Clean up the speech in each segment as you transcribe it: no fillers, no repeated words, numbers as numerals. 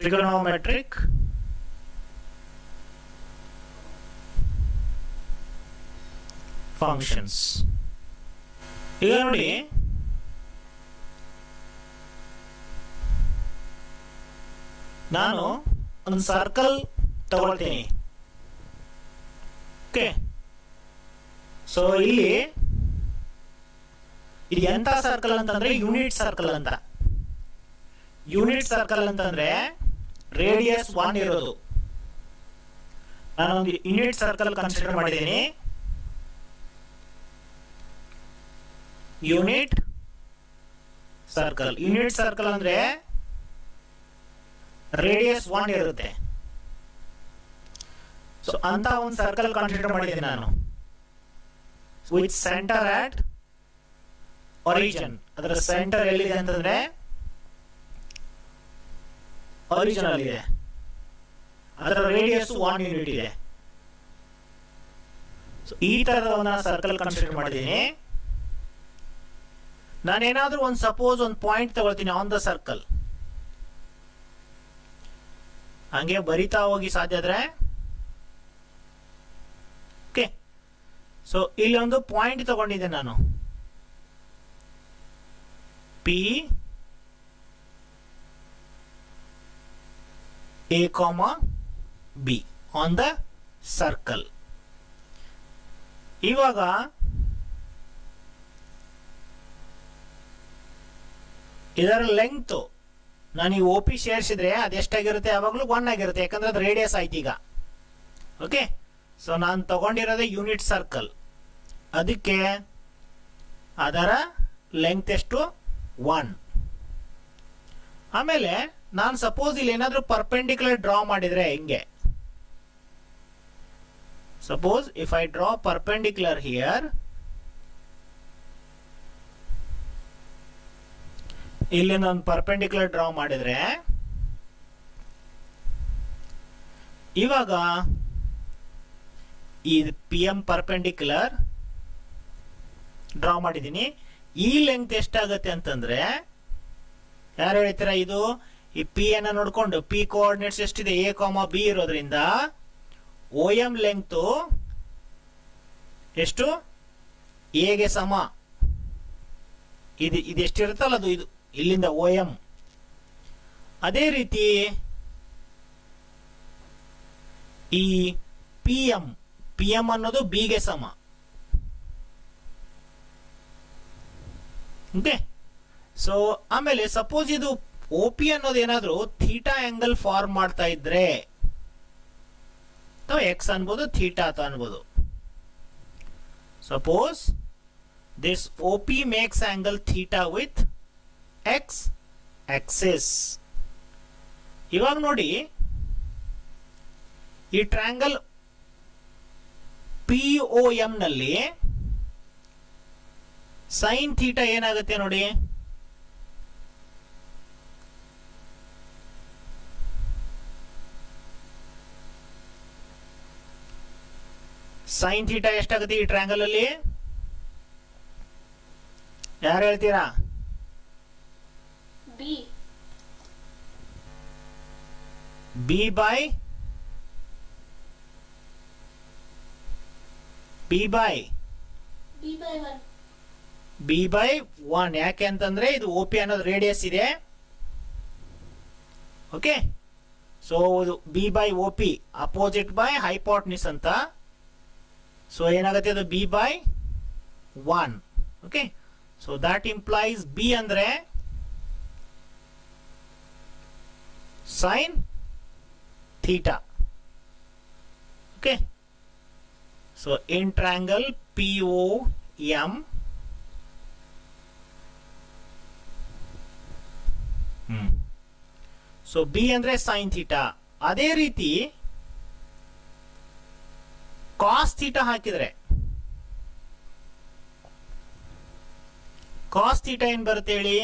trigonometric functions. ಈಗ ನೋಡಿ ನಾನು ಒಂದು ಸರ್ಕಲ್ ತಗೊಳ್ತೀನಿ. ಓಕೆ, ಸೊ ಇಲ್ಲಿ ಇದು ಎಂತ ಸರ್ಕಲ್ ಅಂತಂದ್ರೆ ಯೂನಿಟ್ ಸರ್ಕಲ್ ಅಂತ. ಯೂನಿಟ್ ಸರ್ಕಲ್ ಅಂತಂದ್ರೆ ರೇಡಿಯಸ್ 1 ಇರೋದು. ನಾನೊಂದು ಯೂನಿಟ್ ಸರ್ಕಲ್ ಕನ್ಸಿಡರ್ ಮಾಡಿದ್ದೀನಿ. ಯೂನಿಟ್ ಸರ್ಕಲ್ ಅಂದ್ರೆ ರೇಡಿಯಸ್ 1 ಇರುತ್ತೆ. ಸೊ ಅಂತ ಒಂದು ಸರ್ಕಲ್ ಕನ್ಸಿಡರ್ ಮಾಡಿದ್ದೀನಿ ನಾನು, ವಿತ್ ಸೆಂಟರ್ ಅಟ್ ಒರಿಜಿನ್. ಅದರ ಸೆಂಟರ್ ಎಲ್ಲಿದೆ ಅಂತಂದ್ರೆ ಒರಿಜಿನ್ ಅಲ್ಲಿ ಇದೆ. ಅದರ ರೇಡಿಯಸ್ 1 ಯೂನಿಟ್ ಇದೆ. ಸೊ ಈ ತರದ ಒಂದು ಸರ್ಕಲ್ ಕನ್ಸಿಡರ್ ಮಾಡಿದ್ದೀನಿ. ನಾನೇನಾದ್ರೂ ಒಂದು ಸಪೋಸ್ ಒಂದು ಪಾಯಿಂಟ್ ತಗೊಳ್ತೀನಿ ಆನ್ ದ ಸರ್ಕಲ್, ಹಂಗೆ ಬರಿತಾ ಹೋಗಿ ಸಾಧ್ಯ ಆದ್ರೆ. ಓಕೆ, ಸೊ ಇಲ್ಲಿ ಒಂದು ಪಾಯಿಂಟ್ ತಗೊಂಡಿದ್ದೆ ನಾನು, P A, B on the circle. ಇವಾಗ ಇದರ ಲೆಂತ್ ನಾನು ಈ OP ಸೇರಿಸಿದ್ರೆ ಅದೆಷ್ಟಾಗಿರುತ್ತೆ? ಯಾವಾಗಲೂ 1 ಆಗಿರುತ್ತೆ, ಯಾಕಂದ್ರೆ ಅದು ರೇಡಿಯಸ್ ಆಯ್ತು ಈಗ. ಓಕೆ, ಸೊ ನಾನು ತಗೊಂಡಿರೋದೇ ಯೂನಿಟ್ ಸರ್ಕಲ್, ಅದಕ್ಕೆ ಅದರ ಲೆಂತ್ ಎಷ್ಟು? 1. ಆಮೇಲೆ ನಾನು ಸಪೋಸ್ ಇಲ್ಲಿ ಏನಾದ್ರೂ ಪರ್ಪೆಂಡಿಕ್ಯುಲರ್ ಡ್ರಾ ಮಾಡಿದ್ರೆ ಹಿಂಗೆ, suppose if I draw perpendicular here, ಇಲ್ಲಿ ನಾನು ಪರ್ಪೆಂಡಿಕ್ಯುಲರ್ ಡ್ರಾ ಮಾಡಿದ್ರೆ ಇವಾಗ ಈ PM ಪರ್ಪೆಂಡಿಕ್ಯುಲರ್ ಡ್ರಾ ಮಾಡಿದ್ದೀನಿ. ಈ ಲೆಂತ್ ಎಷ್ಟಾಗತ್ತೆ ಅಂತಂದ್ರೆ, ಯಾರು ಹೇಳ್ತೀರಾ? ಇದು ಈ ಪಿ ಅನ್ನ ನೋಡ್ಕೊಂಡು ಪಿ ಕೋಆರ್ಡಿನೇಟ್ಸ್ ಎಷ್ಟಿದೆ? A, B ಇರೋದ್ರಿಂದ OM ಲೆಂತ್ ಎಷ್ಟು? A ಗೆ ಸಮ. ಇದು ಎಷ್ಟಿರುತ್ತಲ್ಲ ಅದು, ಇದು ಇಲ್ಲಿಂದ OM. ಅದೇ ರೀತಿ ಈ PM ಅನ್ನೋದು B ಗೆ ಸಮ. ಓಕೆ, ಸೊ ಆಮೇಲೆ ಸಪೋಸ್ ಇದು OP ಅನ್ನೋದು ಏನಾದ್ರೂ ಥೀಟಾ ಆಂಗಲ್ ಫಾರ್ಮ್ ಮಾಡ್ತಾ ಇದ್ರೆ, ಅಥವಾ ಎಕ್ಸ್ ಅನ್ಬೋದು, ಥೀಟಾ ಅಥವಾ ಅನ್ಬೋದು. Suppose this OP makes angle theta with X Axis. ಇವಾಗ ನೋಡಿ, ಈ ಟ್ರಯಾಂಗಲ್ POM ನಲ್ಲಿ ಸೈನ್ ಥೀಟಾ ಏನಾಗುತ್ತೆ ನೋಡಿ? ಸೈನ್ ಥೀಟಾ ಎಷ್ಟಾಗುತ್ತೆ ಈ ಟ್ರಯಾಂಗಲ್ ಅಲ್ಲಿ? ಯಾರು ಹೇಳ್ತೀರಾ? B by 1. ಯಾಕೆ ಅಂತಂದ್ರೆ ಇದು OP ಅನ್ನೋದು ರೇಡಿಯಸ್ ಇದೆ. Okay, so B by OP opposite by hypotenuse ಅಂತ. ಸೊ ಏನಾಗುತ್ತೆ? ಅದು B by 1. Okay, so that implies B ಅಂದ್ರೆ sine theta. Okay, so in triangle POM, so B ಅಂದ್ರೆ ಸೈನ್ ಥೀಟಾ. ಅದೇ ರೀತಿ ಕಾಸ್ ಥೀಟಾ ಹಾಕಿದ್ರೆ, ಕಾಸ್ ಥೀಟಾ ಏನ್ ಬರುತ್ತೆ ಹೇಳಿ?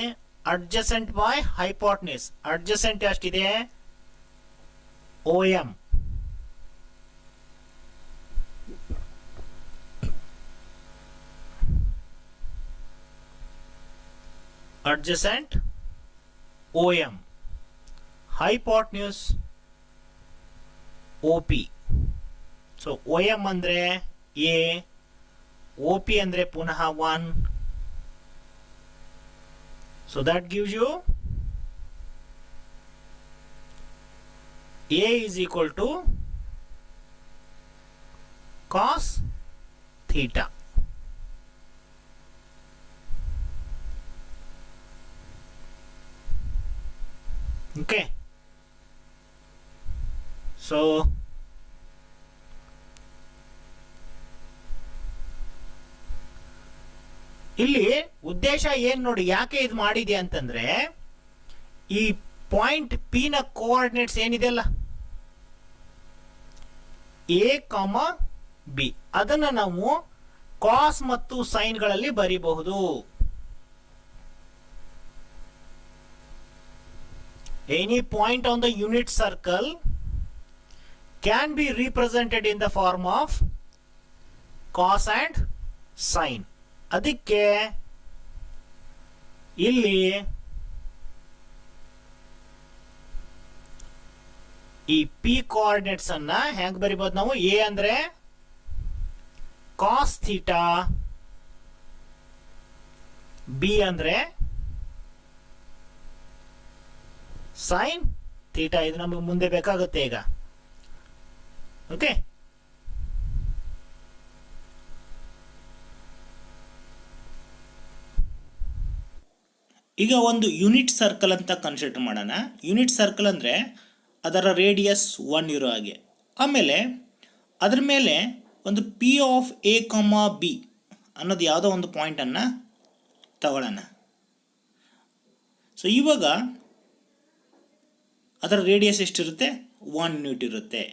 Adjacent by hypotenuse. ಅಡ್ಜಸೆಂಟ್ ಎಷ್ಟಿದೆ? OM. Adjacent OM. Hypotenuse OP. So OM ಅಂದರೆ A, OP ಅಂದರೆ ಪುನಃ 1. So that gives you A is equal to cos theta. Okay. So ಇಲ್ಲಿ ಉದ್ದೇಶ ಏನ್ ನೋಡಿ, ಯಾಕೆ ಇದು ಮಾಡಿದೆ ಅಂತಂದ್ರೆ ಈ ಪಾಯಿಂಟ್ P ನ ಕೋಆರ್ಡಿನೇಟ್ಸ್ ಏನಿದೆಯಲ್ಲ A, B, ಅದನ್ನ ನಾವು ಕಾಸ್ ಮತ್ತು ಸೈನ್ ಗಳಲ್ಲಿ ಬರೀಬಹುದು. Any point on the unit circle can be represented in the form of cos and sine. ಅದಕ್ಕೆ ಇಲ್ಲಿ ಈ P ಕೋಆರ್ಡಿನೇಟ್ಸ್ ಅನ್ನ ಹೆಂಗ್ ಬರಿಬಹುದು ನಾವು? A ಅಂದ್ರೆ ಕಾಸ್ ಥೀಟಾ, B ಅಂದ್ರೆ ಸೈನ್ ಥೀಟಾ. ಇದು ನಮಗೆ ಮುಂದೆ ಬೇಕಾಗುತ್ತೆ ಈಗ. ಓಕೆ, ಈಗ ಒಂದು ಯೂನಿಟ್ ಸರ್ಕಲ್ ಅಂತ ಕನ್ಸಿಡರ್ ಮಾಡೋಣ. ಯೂನಿಟ್ ಸರ್ಕಲ್ ಅಂದರೆ ಅದರ ರೇಡಿಯಸ್ 1 ಇರೋ ಹಾಗೆ. ಆಮೇಲೆ ಅದರ ಮೇಲೆ ಒಂದು P ಆಫ್ A, B ಅನ್ನೋದು ಯಾವುದೋ ಒಂದು ಪಾಯಿಂಟನ್ನು ತಗೊಳ್ಳೋಣ. ಸೊ ಇವಾಗ ಅದರ ರೇಡಿಯಸ್ ಎಷ್ಟಿರುತ್ತೆ? 1 ಯೂನಿಟ್ ಇರುತ್ತೆ.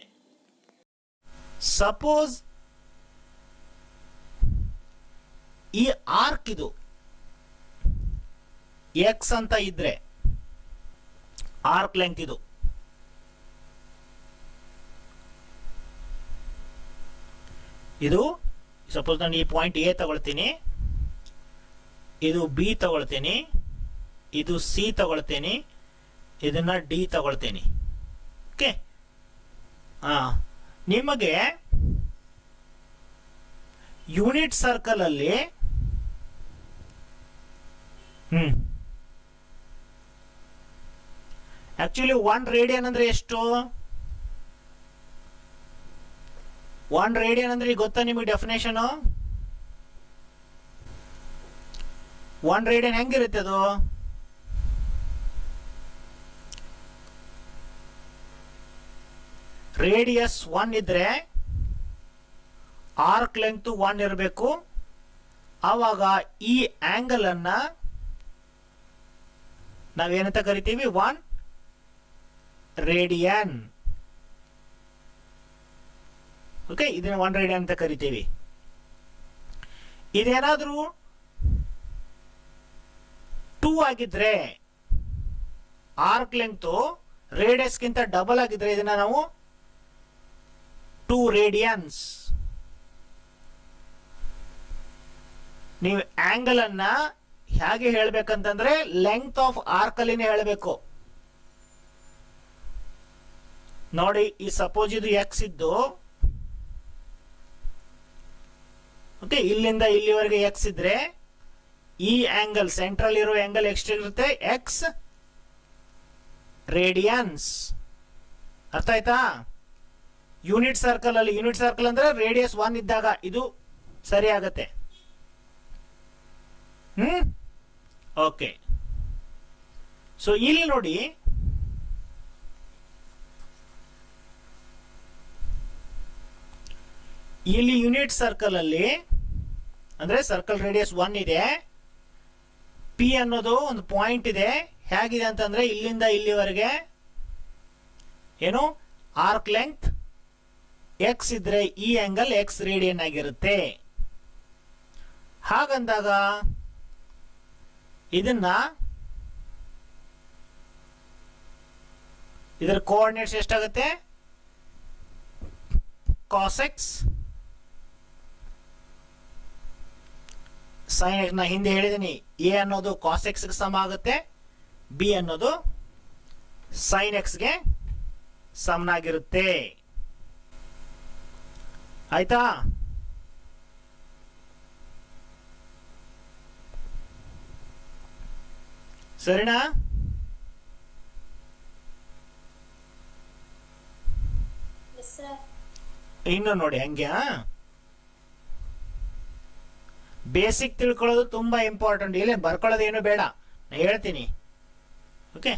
ಸಪೋಸ್ ಈ ಆರ್ಕ್ ಇದು X ಅಂತ ಇದ್ರೆ, ಆರ್ಕ್ ಲೆಂತ್ ಇದು, ಇದು ಸಪೋಸ್ ನಾನು ಈ ಪಾಯಿಂಟ್ A ತಗೊಳ್ತೀನಿ, ಇದು B ತಗೊಳ್ತೀನಿ, ಇದು C ತಗೊಳ್ತೀನಿ, ಇದನ್ನ D ತಗೊಳ್ತೀನಿ. ಓಕೆ, ನಿಮಗೆ ಯೂನಿಟ್ ಸರ್ಕಲ್ ಅಲ್ಲಿ ಆಕ್ಚುಲಿ 1 ರೇಡಿಯನ್ ಅಂದ್ರೆ ಎಷ್ಟು? 1 ರೇಡಿಯನ್ ಅಂದ್ರೆ ಗೊತ್ತಾ ನಿಮಗೆ ಡೆಫಿನೇಷನ್? 1 ರೇಡಿಯನ್ ಹೆಂಗಿರುತ್ತೆ ಅದು? ರೇಡಿಯಸ್ 1 ಇದ್ರೆ ಆರ್ಕ್ ಲೆಂತ್ 1 ಇರಬೇಕು. ಆವಾಗ ಈ ಆಂಗಲ್ ಅನ್ನ ನಾವೇನಂತ ಕರಿತೀವಿ? 1 ರೇಡಿಯನ್. ಓಕೆ, ಇದನ್ನ 1 ರೇಡಿಯನ್ ಅಂತ ಕರಿತೀವಿ. ಇದೇನಾದ್ರೂ 2 ಆಗಿದ್ರೆ, ಆರ್ಕ್ ಲೆಂತ್ ರೇಡಿಯಸ್ ಗಿಂತ ಡಬಲ್ ಆಗಿದ್ರೆ ಇದನ್ನ ನಾವು 2 ರೇಡಿಯನ್ಸ್. ನೀವು ಆಂಗಲ್ ಅನ್ನ ಹೇಗೆ ಹೇಳ್ಬೇಕಂತಂದ್ರೆ ಲೆಂತ್ ಆಫ್ ಆರ್ಕ್ ಅಲ್ಲಿನೇ ಹೇಳಬೇಕು. ನೋಡಿ, ಈ ಸಪೋಸ್ ಇದು X ಇದ್ದು, ಓಕೆ, ಇಲ್ಲಿಂದ ಇಲ್ಲಿವರೆಗೆ X ಇದ್ರೆ ಈ ಆಂಗಲ್ ಸೆಂಟ್ರಲ್ ಇರೋ ಆಂಗಲ್ ಎಷ್ಟಿರುತ್ತೆ? X radiance. ಅರ್ಥ ಆಯ್ತಾ? ಯೂನಿಟ್ ಸರ್ಕಲ್ ಅಲ್ಲಿ, ಯೂನಿಟ್ ಸರ್ಕಲ್ ಅಂದ್ರೆ ರೇಡಿಯಸ್ 1 ಇದ್ದಾಗ ಇದು ಸರಿ ಆಗತ್ತೆ. ಓಕೆ, ಸೊ ಇಲ್ಲಿ ನೋಡಿ, ಇಲ್ಲಿ ಯೂನಿಟ್ ಸರ್ಕಲ್ ಅಲ್ಲಿ ಅಂದ್ರೆ ಸರ್ಕಲ್ ರೇಡಿಯಸ್ 1 ಇದೆ, P ಅನ್ನೋದು ಒಂದು ಪಾಯಿಂಟ್ ಇದೆ. ಹೇಗಿದೆ ಅಂತಂದ್ರೆ ಇಲ್ಲಿಂದ ಇಲ್ಲಿವರೆಗೆ ಏನು ಆರ್ಕ್ ಲೆಂತ್ X ಇದ್ರೆ ಈ ಆಂಗಲ್ X ರೇಡಿಯನ್ ಆಗಿರುತ್ತೆ. ಹಾಗಂದಾಗ ಇದರ ಕೋಆರ್ಡಿನೇಟ್ಸ್ ಎಷ್ಟಾಗುತ್ತೆ? cos x sin x. ನಾ ಹಿಂದೆ ಹೇಳಿದ್ದೀನಿ, A ಅನ್ನೋದು cos x ಗೆ ಸಮ ಆಗುತ್ತೆ, B ಅನ್ನೋದು ಸೈನ್ ಎಕ್ಸ್ಗೆ ಸಮನಾಗಿರುತ್ತೆ. ಆಯ್ತಾ? ಸರಿನಾ? ಇನ್ನು ನೋಡಿ ಹಂಗೆ ಬೇಸಿಕ್ ತಿಳ್ಕೊಳ್ಳೋದು ತುಂಬಾ ಇಂಪಾರ್ಟೆಂಟ್. ಇಲ್ಲಿ ಬರ್ಕೊಳ್ಳೋದು ಏನು ಬೇಡ, ನಾನು ಹೇಳ್ತೀನಿ. ಓಕೆ,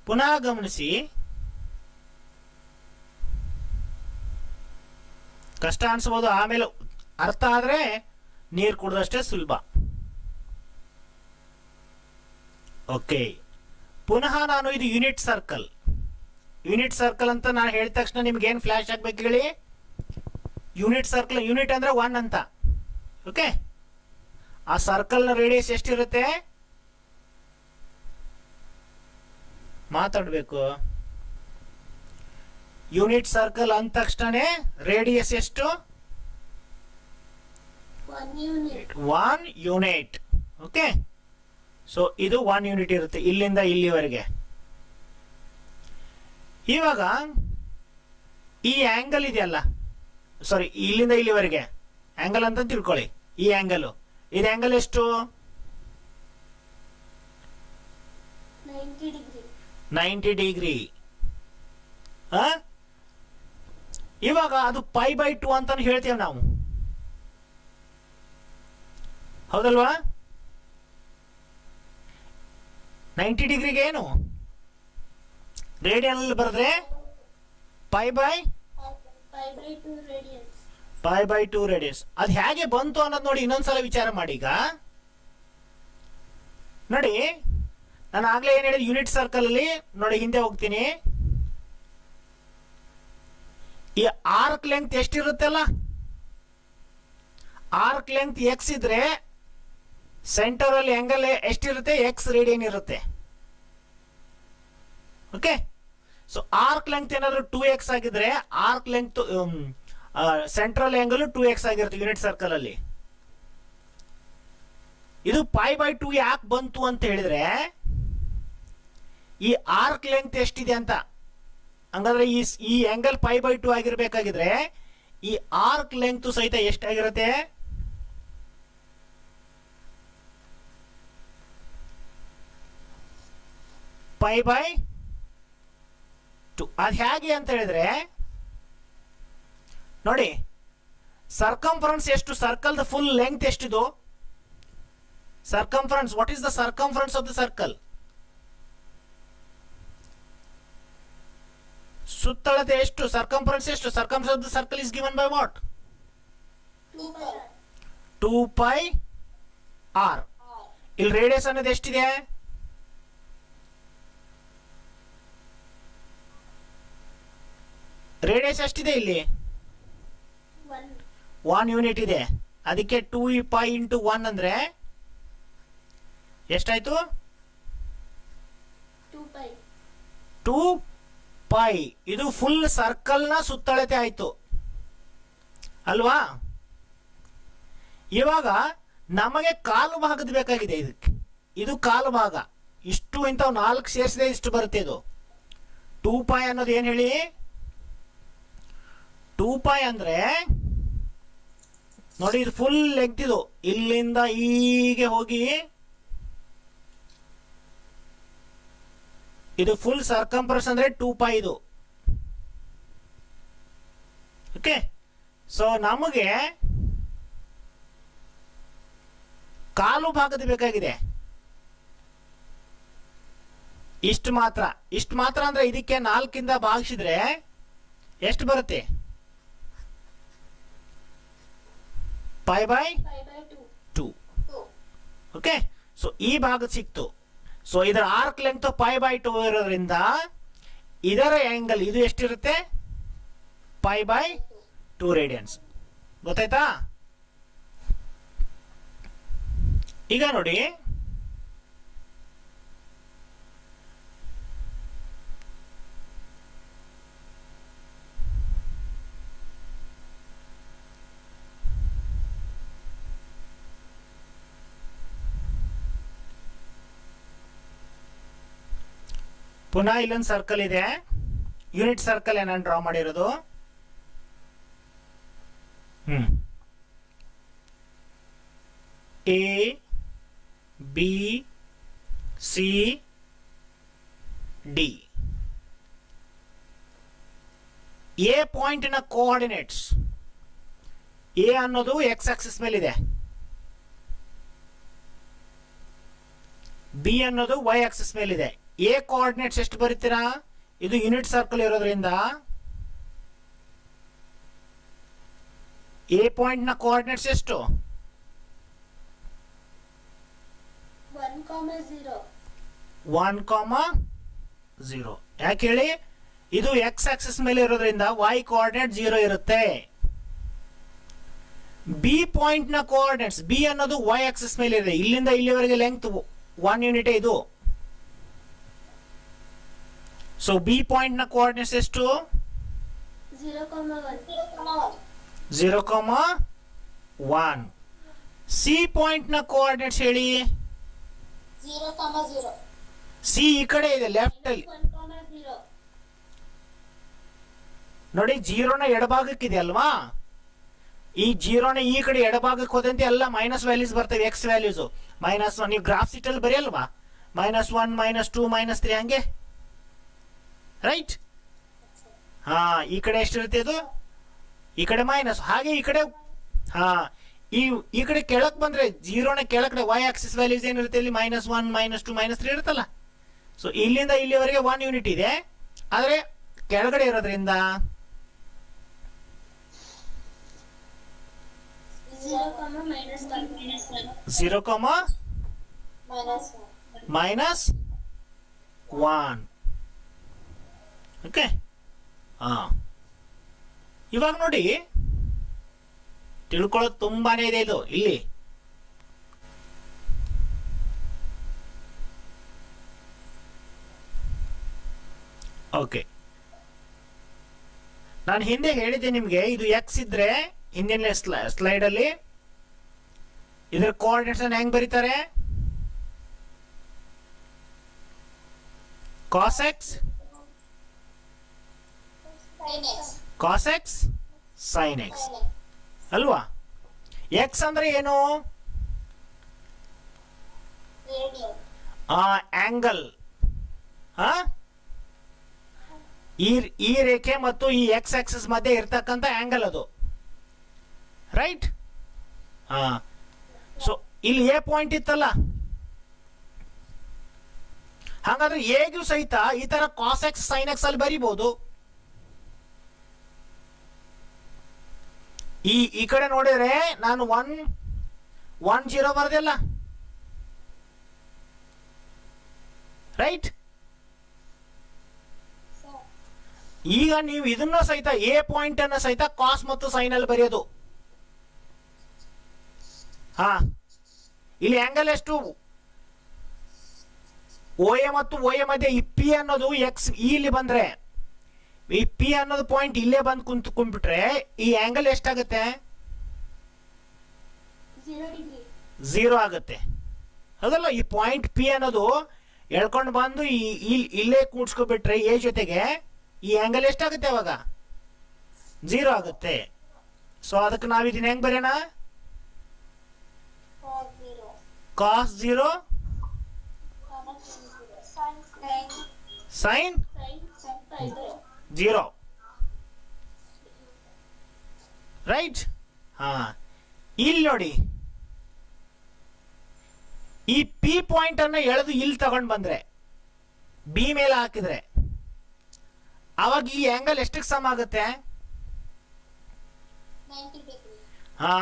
ಪುನಃ ಗಮನಿಸಿ. ಕಷ್ಟ ಅನ್ಸ್ಬೋದು, ಆಮೇಲೆ ಅರ್ಥ ಆದ್ರೆ ನೀರು ಕುಡಿದಷ್ಟೇ ಸುಲಭ. ಓಕೆ, ಪುನಃ ನಾನು ಇದು ಯೂನಿಟ್ ಸರ್ಕಲ್. ಯೂನಿಟ್ ಸರ್ಕಲ್ ಅಂತ ನಾನು ಹೇಳಿದ ತಕ್ಷಣ ನಿಮ್ಗೆ ಏನು ಫ್ಲಾಶ್ ಆಗ್ಬೇಕು ಹೇಳಿ? ಯೂನಿಟ್ ಸರ್ಕಲ್, ಯೂನಿಟ್ ಅಂದ್ರೆ 1 ಅಂತ. ಓಕೆ, ಆ ಸರ್ಕಲ್ ನ ರೇಡಿಯಸ್ ಎಷ್ಟಿರುತ್ತೆ? ಮಾತಾಡ್ಬೇಕು. ಯೂನಿಟ್ ಸರ್ಕಲ್ ಅಂದ ತಕ್ಷಣ ರೇಡಿಯಸ್ ಎಷ್ಟು? 1 ಯೂನಿಟ್. ಓಕೆ, ಸೊ ಇದು 1 ಯೂನಿಟ್ ಇರುತ್ತೆ ಇಲ್ಲಿಂದ ಇಲ್ಲಿವರೆಗೆ. ಇವಾಗ ಈ ಆಂಗಲ್ ಇದೆಯಲ್ಲ, ಸಾರಿ, ಇಲ್ಲಿಂದ ಇಲ್ಲಿವರೆಗೆ ಆಂಗಲ್ ಅಂತ ತಿಳ್ಕೊಳ್ಳಿ. ಈ ಆಂಗಲ್, ಇದು ಆಂಗಲ್ ಎಷ್ಟು? 90 ಡಿಗ್ರಿ. ಇವಾಗ ಅದು π/2 ಅಂತ ಹೇಳ್ತೇವೆ ನಾವು, ಹೌದಲ್ವಾ? 90 ಡಿಗ್ರಿಗೆ ಏನು ರೇಡಿಯನ್ ಅಲ್ಲಿ ಬರೆದ್ರೆ π/2 ರೇಡಿಯಸ್. ಅದು ಹೇಗೆ ಬಂತು ಅನ್ನೋದು ನೋಡಿ, ಇನ್ನೊಂದ್ಸಲ ವಿಚಾರ ಮಾಡಿ. ಈಗ ನೋಡಿ, ನಾನು ಆಗ್ಲೇ ಏನ್ ಹೇಳಿದೆ, ಯೂನಿಟ್ ಸರ್ಕಲ್ ಅಲ್ಲಿ ನೋಡಿ, ಹಿಂದೆ ಹೋಗ್ತೀನಿ. ಈ ಆರ್ಕ್ ಲೆಂತ್ ಎಷ್ಟಿರುತ್ತಲ್ಲ, ಆರ್ಕ್ ಲೆಂತ್ ಎಕ್ಸ್ ಇದ್ರೆ ಸೆಂಟರ್ ಅಲ್ಲಿ ಆಂಗಲ್ ಎಷ್ಟಿರುತ್ತೆ? ಎಕ್ಸ್ ರೇಡಿಯನ್ ಇರುತ್ತೆ. ಓಕೆ, ಸೊ ಆರ್ಕ್ ಲೆಂತ್ ಏನಾದ್ರು 2x ಆಗಿದ್ರೆ arc length central angle 2x ಆಗಿರುತ್ತೆ ಯೂನಿಟ್ ಸರ್ಕಲ್ ಅಲ್ಲಿ. ಇದು π/2 ಯಾಕೆ ಬಂತು ಅಂತ ಹೇಳಿದ್ರೆ, ಈ ಆರ್ಕ್ ಲೆಂತ್ ಎಷ್ಟಿದೆ ಅಂತ. ಹಂಗಾದ್ರೆ ಈ ಆಂಗಲ್ π/2 ಆಗಿರ್ಬೇಕಾಗಿದ್ರೆ ಈ ಆರ್ಕ್ ಲೆಂತ್ ಸಹಿತ ಎಷ್ಟಾಗಿರುತ್ತೆ? π/2. ಅದು ಹೇಗೆ ಅಂತ ಹೇಳಿದ್ರೆ ನೋಡಿ, ಸರ್ಕಂಫರೆನ್ಸ್ ಎಷ್ಟು? ಸರ್ಕಲ್ ದ ಫುಲ್ ಲೆಂತ್ ಎಷ್ಟಿದು? Circumference, what is the circumference of the circle? ಸುತ್ತಳತೆ ಎಷ್ಟು? ಸರ್ಕಂಫರೆನ್ಸ್ ಎಷ್ಟು? Circumference of the circle is given by what? 2πr. ಇಲ್ಲಿ ರೇಡಿಯಸ್ ಅನ್ನೋದು ಎಷ್ಟಿದೆ? ರೇಡಿಯಸ್ ಎಷ್ಟಿದೆ ಇಲ್ಲಿ? 1 ಯೂನಿಟ್ ಇದೆ. ಅದಕ್ಕೆ 2π × 1 ಅಂದ್ರೆ ಎಷ್ಟಾಯ್ತು? 2π. ಇದು ಫುಲ್ ಸರ್ಕಲ್ ನ ಸುತ್ತಳತೆ ಆಯ್ತು ಅಲ್ವಾ? ಇವಾಗ ನಮಗೆ ಕಾಲು ಭಾಗದ ಬೇಕಾಗಿದೆ ಇದಕ್ಕೆ. ಇದು ಕಾಲು ಭಾಗ. ಇಷ್ಟು ಇಂಥವು 4 ಸೇರಿಸಿದೆ ಇಷ್ಟು ಬರುತ್ತೆ. ಇದು 2π ಅನ್ನೋದು ಏನ್ ಹೇಳಿ? 2π ಅಂದ್ರೆ ನೋಡಿ, ಇದು ಫುಲ್ ಲೆಂತ್. ಇದು ಇಲ್ಲಿಂದ ಹೀಗೆ ಹೋಗಿ ಇದು ಫುಲ್ ಸರ್ಕಂಫರೆನ್ಸ್ ಅಂದ್ರೆ 2π ಇದು. ಓಕೆ, ಸೊ ನಮಗೆ ಕಾಲು ಭಾಗದ ಬೇಕಾಗಿದೆ. ಇಷ್ಟು ಮಾತ್ರ. ಇಷ್ಟು ಮಾತ್ರ ಅಂದ್ರೆ ಇದಕ್ಕೆ 4 ಭಾಗಿಸಿದ್ರೆ ಎಷ್ಟು ಬರುತ್ತೆ? π/2. ಓಕೆ, ಸೊ ಈ ಭಾಗ ಸಿಕ್ತು. ಸೊ ಇದರ ಆರ್ಕ್ ಲೆಂತ್ π/2 ಇರೋದ್ರಿಂದ ಇದರ ಆಂಗಲ್ ಇದು ಎಷ್ಟಿರುತ್ತೆ? π/2 ರೇಡಿಯನ್ಸ್. ಗೊತ್ತಾಯ್ತಾ? ಈಗ ನೋಡಿ, ಪುನಃ ಇಲ್ಲೊಂದು ಸರ್ಕಲ್ ಇದೆ, ಯೂನಿಟ್ ಸರ್ಕಲ್ ನಾನು ಡ್ರಾ ಮಾಡಿರೋದು. A B C D. A ಪಾಯಿಂಟ್ನ ಕೋಆರ್ಡಿನೇಟ್ಸ್, ಎ ಅನ್ನೋದು ಎಕ್ಸ್ ಆಕ್ಸಿಸ್ ಮೇಲಿದೆ, ಬಿ ಅನ್ನೋದು ವೈ ಆಕ್ಸಿಸ್ ಮೇಲಿದೆ. ಎ ಕೋಆರ್ಡಿನೇಟ್ಸ್ ಎಷ್ಟು ಬರೀತೀರಾ? ಇದು ಯೂನಿಟ್ ಸರ್ಕಲ್ ಇರೋದ್ರಿಂದ ಎ ಪಾಯಿಂಟ್ ನ ಕೋಆರ್ಡಿನೇಟ್ಸ್ ಎಷ್ಟು? 1,0. ಯಾಕೆ ಹೇಳಿ? ಇದು ಎಕ್ಸ್ ಆಕ್ಸಿಸ್ ಮೇಲೆ ಇರೋದ್ರಿಂದ ವೈ ಕೋಆರ್ಡಿನೇಟ್ 0 ಇರುತ್ತೆ. ಬಿ ಪಾಯಿಂಟ್ ನ ಕೋಆರ್ಡಿನೇಟ್ಸ್, ಬಿ ಅನ್ನೋದು ವೈ ಆಕ್ಸಿಸ್ ಮೇಲೆ ಇದೆ, ಇಲ್ಲಿಂದ ಇಲ್ಲಿವರೆಗೆ ಲೆಂತ್ 1 ಯೂನಿಟ್ ಇದು. ಸೊ ಬಿ ಪಾಯಿಂಟ್ ನ ಕೋಆರ್ಡಿನೇಟ್ಸ್ ಎಷ್ಟು? 0,1. ಸಿ ಪಾಯಿಂಟ್ ನ ಕೋಆರ್ಡಿನೇಟ್ಸ್ ಹೇಳಿ. 0,0. ಸಿ ಈ ಕಡೆ ಇದೆ, ಲೆಫ್ಟ್ ಅಲ್ಲಿ 1,0. ನೋಡಿ. 0ನ ಎಡಭಾಗಕ್ಕಿದೆ ಅಲ್ವಾ? ಈ 0ನ ಈ ಕಡೆ ಎಡಭಾಗಕ್ಕೆ ಹೋದಂತೆ ಎಲ್ಲ ಮೈನಸ್ ವ್ಯಾಲ್ಯೂಸ್ ಬರ್ತವೆ, ಎಕ್ಸ್ ವ್ಯಾಲ್ಯೂಸ್. -1 ನೀವು ಗ್ರಾಫ್ ಶೀಟ್ ಅಲ್ಲಿ ಬರೆಯಲ್ವಾ? -1, -2, -3 ಹಂಗೆ, ರೈಟ್? ಹಾ, ಈ ಕಡೆ ಎಷ್ಟಿರುತ್ತೆ ಇದು? ಈ ಕಡೆ ಮೈನಸ್, ಹಾಗೆ ಈ ಕಡೆ. ಹಾ, ಈ ಕಡೆ ಕೆಳಕ್ ಬಂದ್ರೆ 0ನ ಕೆಳಗಡೆ ವೈ ಆಕ್ಸಿಸ್ ವ್ಯಾಲ್ಯೂಸ್ ಏನಿರುತ್ತೆ ಇಲ್ಲಿ? -1, -2, -3 ಇರುತ್ತಲ್ಲ. ಸೊ ಇಲ್ಲಿಂದ ಇಲ್ಲಿವರೆಗೆ 1 ಯೂನಿಟ್ ಇದೆ, ಆದ್ರೆ ಕೆಳಗಡೆ ಇರೋದ್ರಿಂದ 0,-1. ಓಕೆ. ಇವಾಗ ನೋಡಿ, ತಿಳ್ಕೊಳ್ಳೋದು ತುಂಬಾನೇ ಇದೆ ಇದು ಇಲ್ಲಿ. ಓಕೆ, ನಾನು ಹಿಂದೆ ಹೇಳಿದ್ದೆ ನಿಮ್ಗೆ, ಇದು ಎಕ್ಸ್ ಇದ್ರೆ ಹಿಂದಿನ ಸ್ಲೈಡ್ ಅಲ್ಲಿ ಇದರ ಕೋಆರ್ಡಿನೇಟ್ಸ್ ಹೆಂಗ್ ಬರೀತಾರೆ? ಕಾಸ್ ಎಕ್ಸ್ ಸೈನ್ ಎಕ್ಸ್ ಅಲ್ವಾ? ಎಕ್ಸ್ ಅಂದ್ರೆ ಏನು? ಆಂಗಲ್. ಈ ರೇಖೆ ಮತ್ತು ಈ ಎಕ್ಸ್ ಆಕ್ಸಿಸ್ ಮಧ್ಯೆ ಇರ್ತಕ್ಕಂಥ ಆಂಗಲ್ ಅದು, ರೈಟ್? ಸೊ ಇಲ್ಲಿ ಎ ಪಾಯಿಂಟ್ ಇತ್ತಲ್ಲ, ಹಾಗಾದ್ರೆ ಎಗೂ ಸಹಿತ ಈ ತರ ಕಾಸ್ ಎಕ್ಸ್ ಸೈನ್ ಎಕ್ಸ್ ಅಲ್ಲಿ ಬರೀಬಹುದು. ಈ ಕಡೆ ನೋಡಿದ್ರೆ ನಾನು 1,0 ಬರ್ದಿಲ್ಲ, ರೈಟ್? ಈಗ ನೀವು ಇದನ್ನ ಸಹಿತ ಎ ಪಾಯಿಂಟ್ ಅನ್ನ ಸಹಿತ ಕಾಸ್ ಮತ್ತು ಸೈನ್ ಅಲ್ಲಿ ಬರೆಯೋದು. ಹಾ, ಇಲ್ಲಿ ಆಂಗಲ್ ಎಷ್ಟು? ಓ ಎ ಮತ್ತು ಓ ಎ ಮಧ್ಯೆ ಈ ಪಿ ಅನ್ನೋದು ಎಕ್ಸ್ ಇಲ್ಲಿ ಬಂದ್ರೆ, ಈ ಪಿ ಅನ್ನೋದು ಪಾಯಿಂಟ್ ಇಲ್ಲೇ ಬಂದು ಕುಂತ್ಕೊಂಡ್ಬಿಟ್ರೆ ಈ ಆಂಗಲ್ ಎಷ್ಟಾಗುತ್ತೆ? 0 ಆಗುತ್ತೆ, ಹೌದಲ್ಲ? ಈ ಪಾಯಿಂಟ್ ಪಿ ಅನ್ನೋದು ಎಳ್ಕೊಂಡು ಬಂದು ಇಲ್ಲೇ ಕೂಡ್ಸ್ಕೊಬಿಟ್ರೆ ಎ ಜೊತೆಗೆ ಈ ಆಂಗಲ್ ಎಷ್ಟಾಗುತ್ತೆ? ಅವಾಗ 0 ಆಗುತ್ತೆ. ಸೊ ಅದಕ್ಕೆ ನಾವು ಇದನ್ನ ಹೆಂಗ್ ಬರೆಯೋಣ? ಕಾಸ್ 0 ಸೈನ್ 0, ರೈಟ್? ಹಾ, ಇಲ್ಲಿ ನೋಡಿ, ಈ ಪಿ ಪಾಯಿಂಟ್ ಅನ್ನ ಎಳೆದು ಇಲ್ಲಿ ತಗೊಂಡ್ ಬಂದ್ರೆ, ಬಿ ಮೇಲೆ ಹಾಕಿದ್ರೆ, ಅವಾಗ ಈ ಆಂಗಲ್ ಎಷ್ಟಕ್ಕೆ ಸಮ ಆಗುತ್ತೆ? 90 degree. ಹಾ,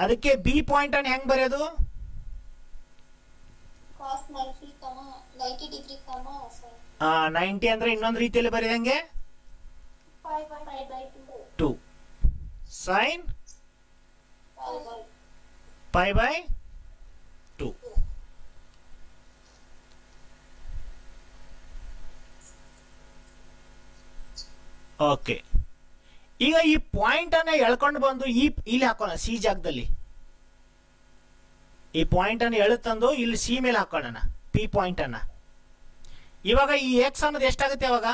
ಅದಕ್ಕೆ ಬಿ ಪಾಯಿಂಟ್ ಅನ್ನು ಹೆಂಗ್ ಬರೆಯೋದು? Cos 90, 90 degree, 90 ಅಂದ್ರೆ ಇನ್ನೊಂದು ರೀತಿಯಲ್ಲಿ ಬರೆದಂಗೆ 5/2. ಸೈನ್ 5/2. ಓಕೆ, ಈಗ ಈ ಪಾಯಿಂಟ್ ಅನ್ನ ಎಳ್ಕೊಂಡು ಬಂದು ಇಲ್ಲಿ ಹಾಕೋಣ, ಸಿ ಜಾಗದಲ್ಲಿ. ಈ ಪಾಯಿಂಟ್ ಅನ್ನು ಎಳೆದು ತಂದು ಇಲ್ಲಿ ಸಿ ಮೇಲೆ ಹಾಕೋಣ, ಪಿ ಪಾಯಿಂಟ್ ಅನ್ನ. ಇವಾಗ ಈ ಎಕ್ಸ್ ಅನ್ನೋದು ಎಷ್ಟಾಗುತ್ತೆ ಅವಾಗ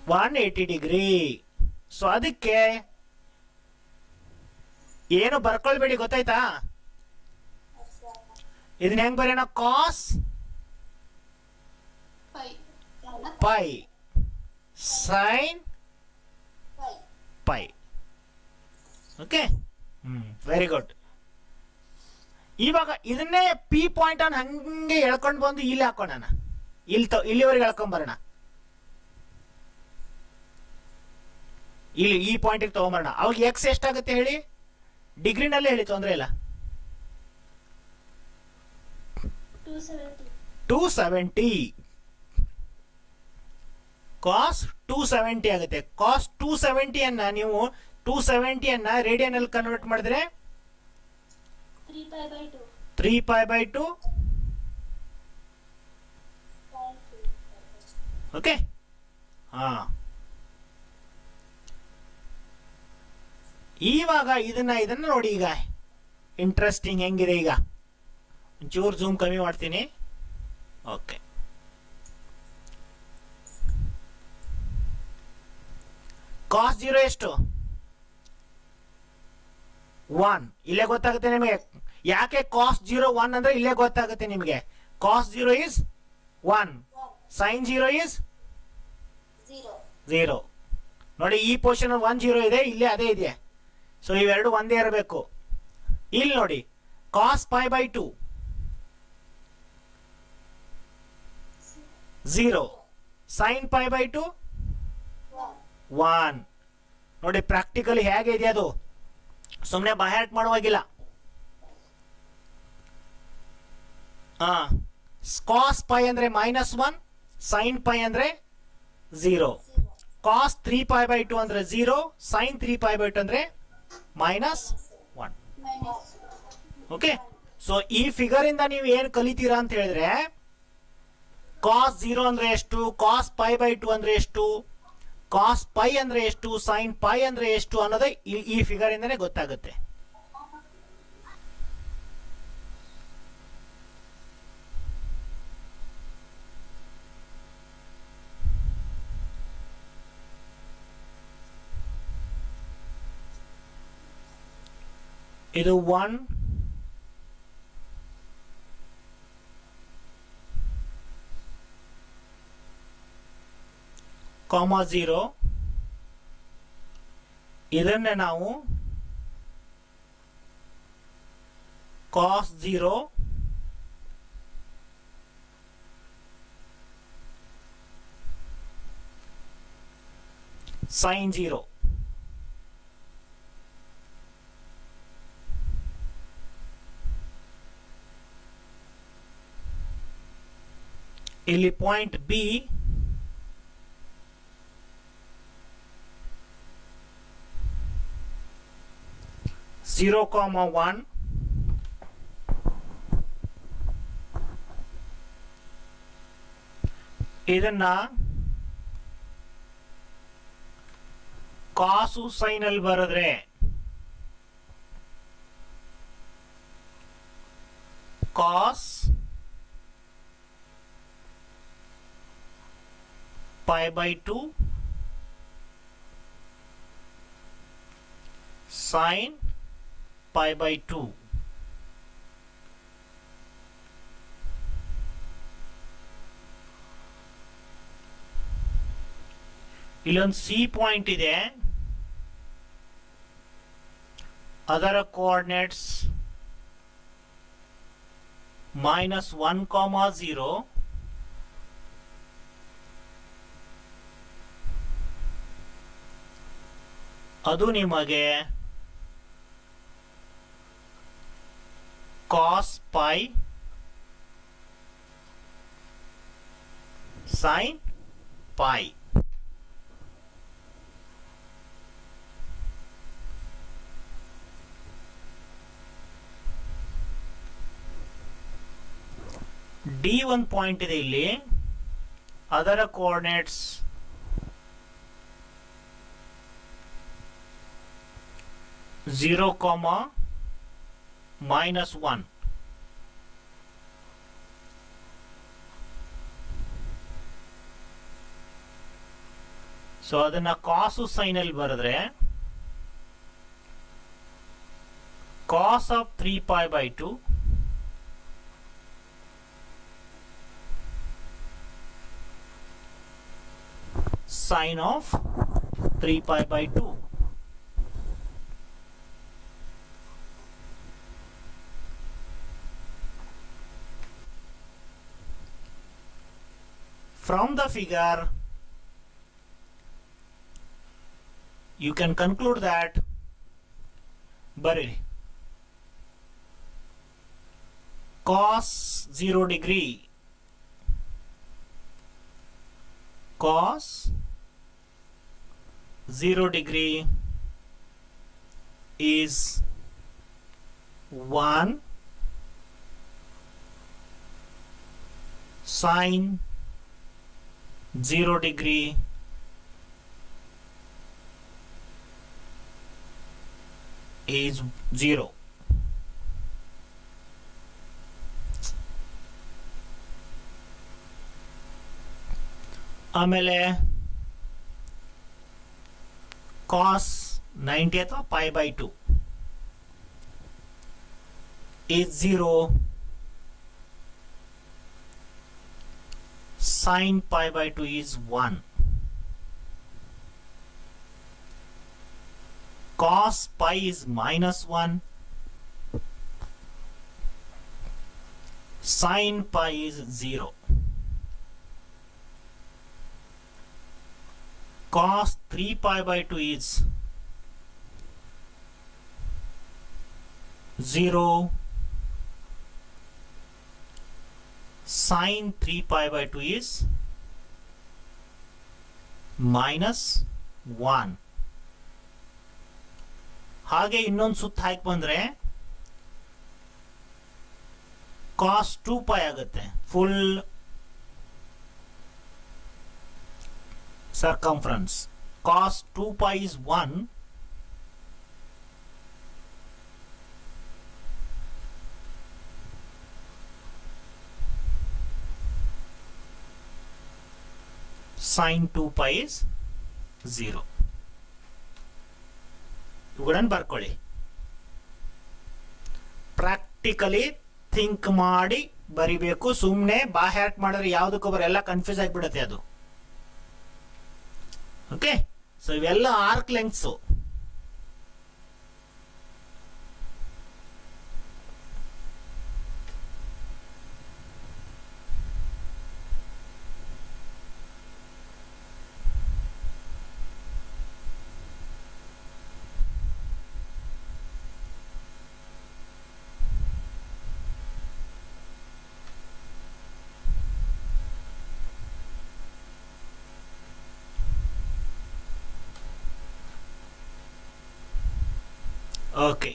180 ಡಿಗ್ರಿ. ಸೊ ಅದಕ್ಕೆ ಏನು ಬರ್ಕೊಳ್ಬೇಡಿ, ಗೊತ್ತಾಯ್ತಾ? ಇದನ್ನ ಹೆಂಗ್ ಬರೆಯೋಣ? Cos pi sine pi. Okay, very good. ಇವಾಗ ಇದನ್ನೇ ಪಿ ಪಾಯಿಂಟ್ ಅನ್ನು ಹಂಗೆ ಎಳ್ಕೊಂಡು ಬಂದು ಇಲ್ಲಿ ಹಾಕೋಣ. ಇಲ್ಲಿವರೆಗೆ ಎಳ್ಕೊಂಡ್ ಬರೋಣ. ಇಲ್ಲಿ ಈ ಪಾಯಿಂಟ್ ತಗೊಂಬರೋಣ. ಅವಾಗ ಎಕ್ಸ್ ಎಷ್ಟಾಗುತ್ತೆ ಹೇಳಿ? ಡಿಗ್ರಿನಲ್ಲೇ ಹೇಳಿ, ತೊಂದರೆ ಇಲ್ಲ. 270 ಕಾಸ್ 270 ಆಗುತ್ತೆ. ಕಾಸ್ 270 ಅನ್ನ ನೀವು 270 ಅನ್ನ ರೇಡಿಯನ್ ಅಲ್ಲಿ ಕನ್ವರ್ಟ್ ಮಾಡಿದ್ರೆ 3π/2. ಓಕೆ, ಹಾ. ಇವಾಗ ಇದನ್ನ ನೋಡಿ. ಈಗ ಇಂಟ್ರೆಸ್ಟಿಂಗ್ ಹೆಂಗಿದೆ. ಈಗ ಒಂಚೂರು ಜೂಮ್ ಕಮ್ಮಿ ಮಾಡ್ತೀನಿ. ಓಕೆ, ಕಾಸ್ 0 ಎಷ್ಟು? 1. ಇಲ್ಲೇ ಗೊತ್ತಾಗುತ್ತೆ ನಿಮಗೆ. ಯಾಕೆ ಕಾಸ್ 0 1 ಅಂದ್ರೆ ಇಲ್ಲೇ ಗೊತ್ತಾಗುತ್ತೆ ನಿಮಗೆ. ಕಾಸ್ 0 ಇಸ್ 1, ಸೈನ್ 0 ಇಸ್ 0. ನೋಡಿ, ಈ ಪೊಸಿಷನ್ 1 0 ಇದೆ, ಇಲ್ಲೇ ಅದೇ ಇದೆ. ಸೊ ಇವೆರಡು ಒಂದೇ ಇರಬೇಕು. ಇಲ್ಲಿ ನೋಡಿ, ಕಾಸ್ π/2 0, ಸೈನ್ π/2 1. ನೋಡಿ ಪ್ರಾಕ್ಟಿಕಲಿ ಹೇಗೆ ಇದೆ ಅದು, ಸುಮ್ಮನೆ ಬಹ್ಯಾಟ್ ಮಾಡುವಾಗಿಲ್ಲ. ಕಾಸ್ ಪೈ ಅಂದ್ರೆ -1, ಸೈನ್ ಪೈ ಅಂದ್ರೆ 0. ಕಾಸ್ 3π/2 ಅಂದ್ರೆ 0, ಸೈನ್ 3π/2 ಅಂದ್ರೆ -1. ಓಕೆ, ಸೊ ಈ ಫಿಗರ್ ಇಂದ ನೀವು ಏನು ಕಲಿತೀರಾ ಅಂತ ಹೇಳಿದ್ರೆ, ಕಾಸ್ 0 ಅಂದ್ರೆ ಎಷ್ಟು, ಕಾಸ್ π/2 ಅಂದ್ರೆ ಎಷ್ಟು, ಕಾಸ್ ಪೈ ಅಂದ್ರೆ ಎಷ್ಟು, ಸೈನ್ ಪೈ ಅಂದ್ರೆ ಎಷ್ಟು ಅನ್ನೋದು ಈ ಫಿಗರ್ ಇಂದನೇ ಗೊತ್ತಾಗುತ್ತೆ. ಇದು 1, ಕಾಮ 0. ಇದನ್ನೇ ನಾವು ಕಾಸ್ 0, ಸೈನ್ 0. ಇಲ್ಲಿ ಪಾಯಿಂಟ್ ಬಿ 0,1, ಇದನ್ನ ಕಾಸು ಸೈನ್ ಅಲ್ಲಿ ಬರೆದ್ರೆ ಕಾಸ್ π/2 sine π/2. ಇಲ್ಲೊಂದು ಸಿ ಪಾಯಿಂಟ್ ಇದೆ, ಅದರ ಕೋಆರ್ಡಿನೇಟ್ಸ್ -1,0. ಅದು ನಿಮಗೆ cos pi sine pi. D ಒಂದು ಪಾಯಿಂಟ್ ಇದೆ ಇಲ್ಲಿ, ಅದರ ಕೋಆರ್ಡಿನೇಟ್ಸ್ -1. ಸೊ ಅದನ್ನ ಕಾಸು ಸೈನ್ ಅಲ್ಲಿ ಬರೆದ್ರೆ ಕಾಸ್ of 3π/2 sine of 3π/2. From the figure, you can conclude that cos 0 degree cos 0 degree is 1 sine 0 degree is 0. ಆಮೇಲೆ cos 90 ಅಥವಾ π/2 is 0 sin π/2 is 1 cos pi is -1 sin pi is 0 cos 3π/2 is 0 sin 3π/2 is -1 ಹಾಗೆ ಇನ್ನೊಂದು ಸುತ್ತ ಹಾಕಿ ಬಂದ್ರೆ cos 2π ಆಗುತ್ತೆ full circumference cos 2π is 1 sin 2π is 0 ಇವುಗಳನ್ನು ಬರ್ಕೊಳ್ಳಿ practically think ಮಾಡಿ ಬರಿಬೇಕು ಸುಮ್ಮನೆ ಬಾಹ್ಯಾಟ್ ಮಾಡಿದ್ರೆ ಯಾವುದಕ್ಕೂ ಎಲ್ಲ ಕನ್ಫ್ಯೂಸ್ ಆಗಿಬಿಡುತ್ತೆ ಅದು ಓಕೆ ಸೊ ಇವೆಲ್ಲ ಆರ್ಕ್ ಲೆಂಗ್ತ್ಸ್ ಓಕೆ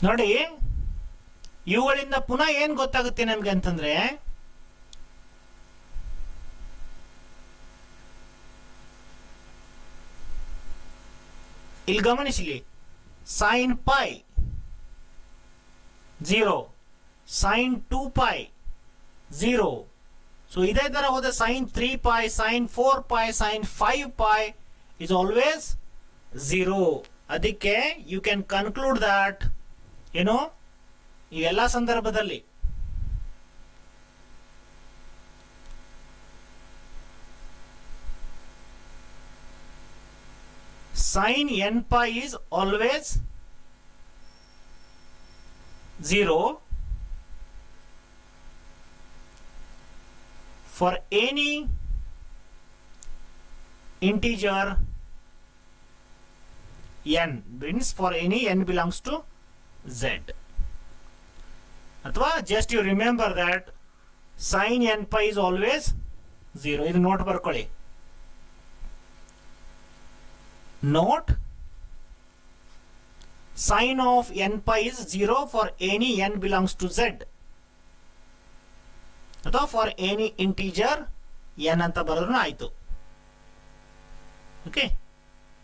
ನೋಡಿ ಇವುಗಳಿಂದ ಪುನಃ ಏನ್ ಗೊತ್ತಾಗುತ್ತೆ ನಮ್ಗೆ ಅಂತಂದ್ರೆ ಇಲ್ಲಿ ಗಮನಿಸಲಿ sin pi 0 sin 2π 0 ಸೊ ಇದೇ ತರ ಹೋದ sin 3π sin 4π sin 5π is always 0 ಅದಕ್ಕೆ ಯು ಕ್ಯಾನ್ ಕನ್ಕ್ಲೂಡ್ ದಟ್ ಏನು ಈ ಎಲ್ಲ ಸಂದರ್ಭದಲ್ಲಿ sin nπ is always 0 for any integer n means for any n belongs to z ಅಥವಾ just you remember that sin nπ is always 0 ಇದು note ಬರ್ಕೊಳ್ಳಿ note sin of nπ is 0 for any n belongs to z ಅಥವಾ for any integer N ಅಂತ ಬರೋದು ಆಯ್ತು okay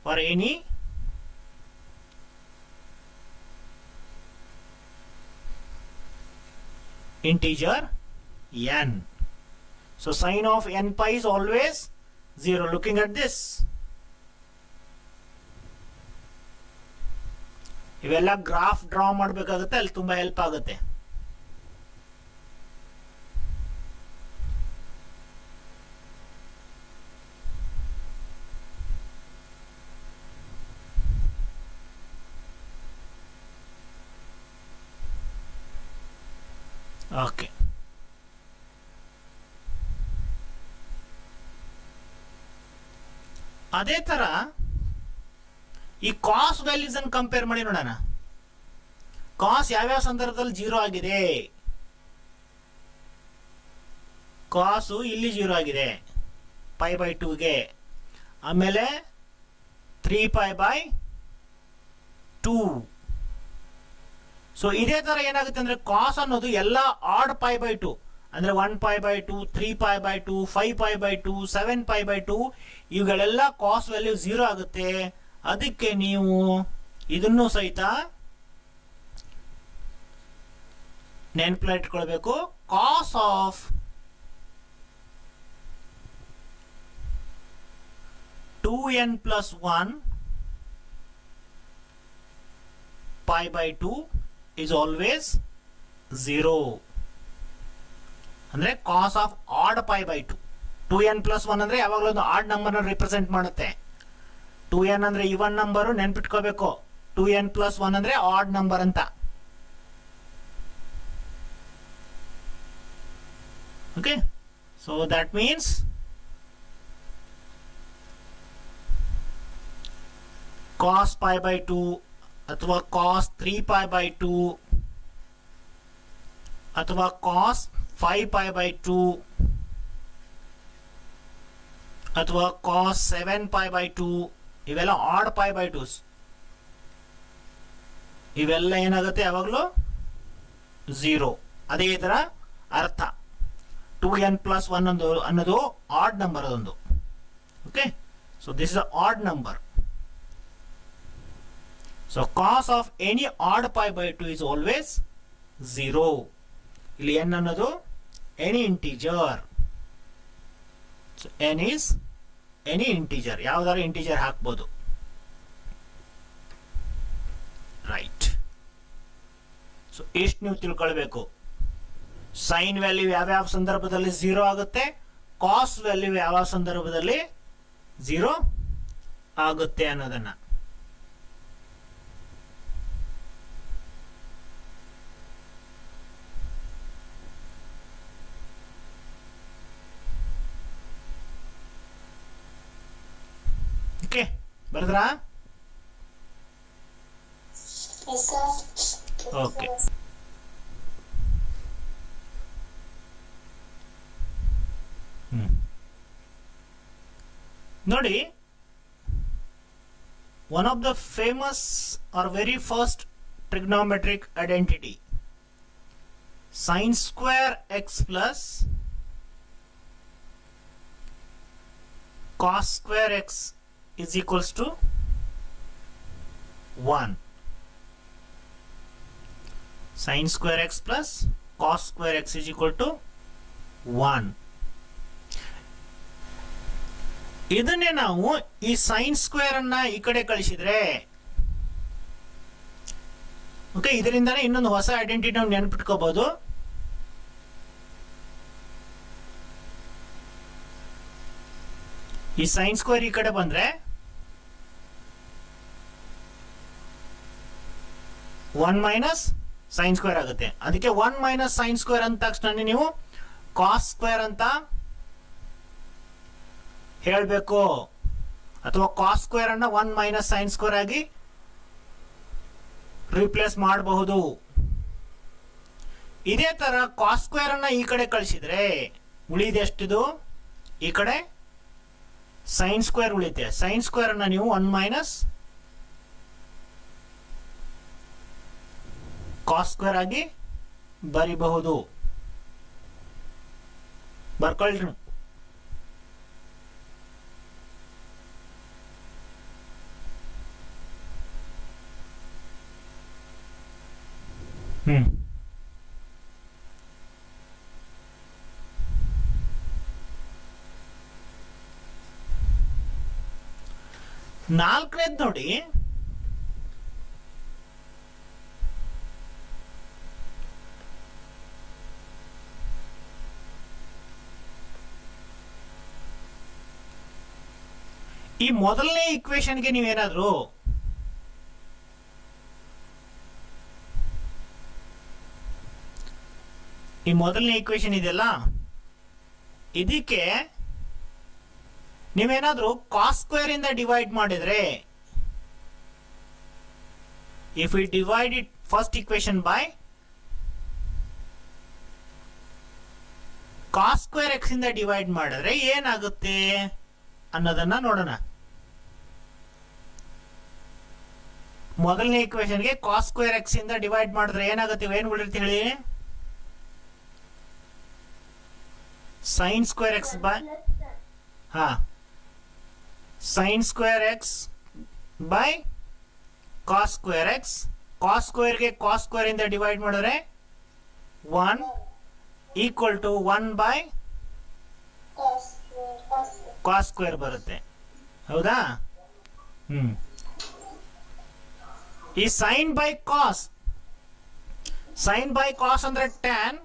for any integer n. So sine of n pi is always 0. Looking at this, ಇವೆಲ್ಲ graph draw ಮಾಡಬೇಕಾಗುತ್ತೆ, ಅಲ್ಲಿ ತುಂಬಾ help ಆಗುತ್ತೆ. Okay, ಅದೇ ತರ ಈ ಕಾಸ್ ವ್ಯಾಲ್ಯೂಸ್ ಅನ್ನು ಕಂಪೇರ್ ಮಾಡಿ ನೋಡೋಣ. ಕಾಸ್ ಯಾವ್ಯಾವ ಸಂದರ್ಭದಲ್ಲಿ 0 ಆಗಿದೆ? ಕಾಸು ಇಲ್ಲಿ 0 ಆಗಿದೆ ಪೈ ಬೈ 2ಗೆ, ಆಮೇಲೆ 3π/2. ಸೊ ಇದೇ ತರ ಏನಾಗುತ್ತೆ ಅಂದ್ರೆ ಕಾಸ್ ಅನ್ನೋದು ಎಲ್ಲ ಆಡ್ π/2 ಅಂದ್ರೆ 1π/2, 3π/2, 5π/2, 7π/2 ಇವುಗಳೆಲ್ಲ ಕಾಸ್ ವ್ಯಾಲ್ಯೂ 0 ಆಗುತ್ತೆ. ಅದಕ್ಕೆ ನೀವು ಇದನ್ನು ಸಹಿತ ನೆನಪಿಟ್ಕೊಳ್ಬೇಕು. ಕಾಸ್ ಆಫ್ 2n + 1 π/2 is always 0. ಅಂದ್ರೆ ಕಾಸ್ ಆಫ್ ಆಡ್ π/2. 2n + 1 ಅಂದ್ರೆ ಯಾವಾಗಲೂ ಒಂದು ಆಡ್ ನಂಬರ್ ರಿಪ್ರೆಸೆಂಟ್ ಮಾಡುತ್ತೆ. 2n ಅಂದ್ರೆ ಇವನ್ ನಂಬರ್ ನೆನ್ಪಿಟ್ಕೋಬೇಕು. 2n + 1 ಅಂದ್ರೆ ಆಡ್ ನಂಬರ್ ಅಂತ. ಓಕೆ, ಸೊ ದಟ್ ಮೀನ್ಸ್ ಕಾಸ್ π/2 ಅಥವಾ ಕಾಸ್ 3π/2 ಅಥವಾ ಕಾಸ್ 5π/2 ಅಥವಾ ಕಾಸ್ 7π/2 ಇವೆಲ್ಲ ಆಡ್ π/2s. ಇವೆಲ್ಲ ಏನಾಗುತ್ತೆ ಯಾವಾಗಲೂ 0. ಅದೇ ತರ ಅರ್ಥ 2n + 1 ಅನ್ನೋದು ಆಡ್ ನಂಬರ್ ಅದೊಂದು. Okay, so this is odd number. So cos of any odd π/2 is always 0. ಇಲ್ಲಿ n ಅನ್ನೋದು any integer. So n is any integer, ಯಾವ್ದಾದ್ರು ಇಂಟಿಜರ್ ಹಾಕ್ಬೋದು. ರೈಟ್. ಸೊ ಇಷ್ಟು ನೀವು ತಿಳ್ಕೊಳ್ಬೇಕು. ಸೈನ್ ವ್ಯಾಲ್ಯೂ ಯಾವ್ಯಾವ ಸಂದರ್ಭದಲ್ಲಿ 0 ಆಗುತ್ತೆ, ಕಾಸ್ ವ್ಯಾಲ್ಯೂ ಯಾವ ಸಂದರ್ಭದಲ್ಲಿ 0 ಆಗುತ್ತೆ ಅನ್ನೋದನ್ನ. ಓಕೆ, ಬರದ್ರಾ? ಓಕೆ, ನೋಡಿ, one of the famous or very first trigonometric identity, sin square x plus cos square x is equals to 1. Sin square x plus cos square x is equal to 1. ಇದನ್ನೇ ನಾವು ಈ sine square ಅನ್ನ ಈ ಕಡೆ ಕಳಿಸಿದ್ರೆ, okay, ಇದರಿಂದಾನೇ ಇನ್ನೊಂದು ಹೊಸ identity ನಾವು ನೆನಪಿಟ್ಕೋಬಹುದು. ಈ ಸೈನ್ ಸ್ಕ್ವೇರ್ ಈ ಕಡೆ ಬಂದ್ರೆ 1 - ಸೈನ್ ಸ್ಕ್ವೇರ್ ಆಗುತ್ತೆ. ಅದಕ್ಕೆ 1 - ಸೈನ್ ಸ್ಕ್ವೇರ್ ಅಂದ ತಕ್ಷಣ ನೀವು ಕಾಸ್ ಸ್ಕ್ವೇರ್ ಅಂತ ಹೇಳಬೇಕು, ಅಥವಾ ಕಾಸ್ ಸ್ಕ್ವೇರ್ ಅನ್ನ 1 - ಸೈನ್ ಸ್ಕ್ವೇರ್ ಆಗಿ ರಿಪ್ಲೇಸ್ ಮಾಡಬಹುದು. ಇದೇ ತರ ಕಾಸ್ ಸ್ಕ್ವೇರ್ ಅನ್ನ ಈ ಕಡೆ ಕಳಿಸಿದ್ರೆ ಉಳಿದೆಷ್ಟಿದು? ಈ ಕಡೆ ಸೈನ್ ಸ್ಕ್ವೇರ್ ಉಳಿತೆ. ಸೈನ್ ಸ್ಕ್ವೇರ್ ಅನ್ನ ನೀವು 1 - ಕಾಸ್ ಸ್ಕ್ವೇರ್ ಆಗಿ ಬರಿಬಹುದು. ಬರ್ಕೊಳ್ರಿ. ನಾಲ್ಕನೇದು ನೋಡಿ, ಈ ಮೊದಲನೇ ಇಕ್ವೇಶನ್ಗೆ ನೀವೇನಾದ್ರೂ ಈ ಮೊದಲನೇ ಇಕ್ವೇಶನ್ ಇದೆಯಲ್ಲ, ಇದಕ್ಕೆ ನೀವೇನಾದ್ರೂ ಕಾಸ್ ಸ್ಕ್ವೇರ್ ಇಂದ ಡಿವೈಡ್ ಮಾಡಿದ್ರೆ, if we divide it first equation by cos square X ಇಂದ ಡಿವೈಡ್ ಮಾಡಿದ್ರೆ ಏನಾಗುತ್ತೆ ಅನ್ನೋದನ್ನ ನೋಡೋಣ. ಮೊದಲನೇ ಇಕ್ವೇಶನ್ಗೆ ಕಾಸ್ ಸ್ಕ್ವೇರ್ ಎಕ್ಸ್ ಇಂದ ಡಿವೈಡ್ ಮಾಡಿದ್ರೆ ಏನಾಗುತ್ತೆ, ಏನ್ ಉಳಿರುತ್ತೆ ಹೇಳಿ? Sine square X by sine square X by cos square X. Cos ಸ್ಕ್ವೇರ್ಗೆ ಕಾಸ್ ಸ್ಕ್ವೇರ್ ಇಂದ ಡಿವೈಡ್ ಮಾಡಿದ್ರೆ 1 equal to 1 by cos square ಬರುತ್ತೆ. ಹೌದಾ? ಈ ಸೈನ್ ಬೈ ಕಾಸ್ ಅಂದ್ರೆ ಟ್ಯಾನ್,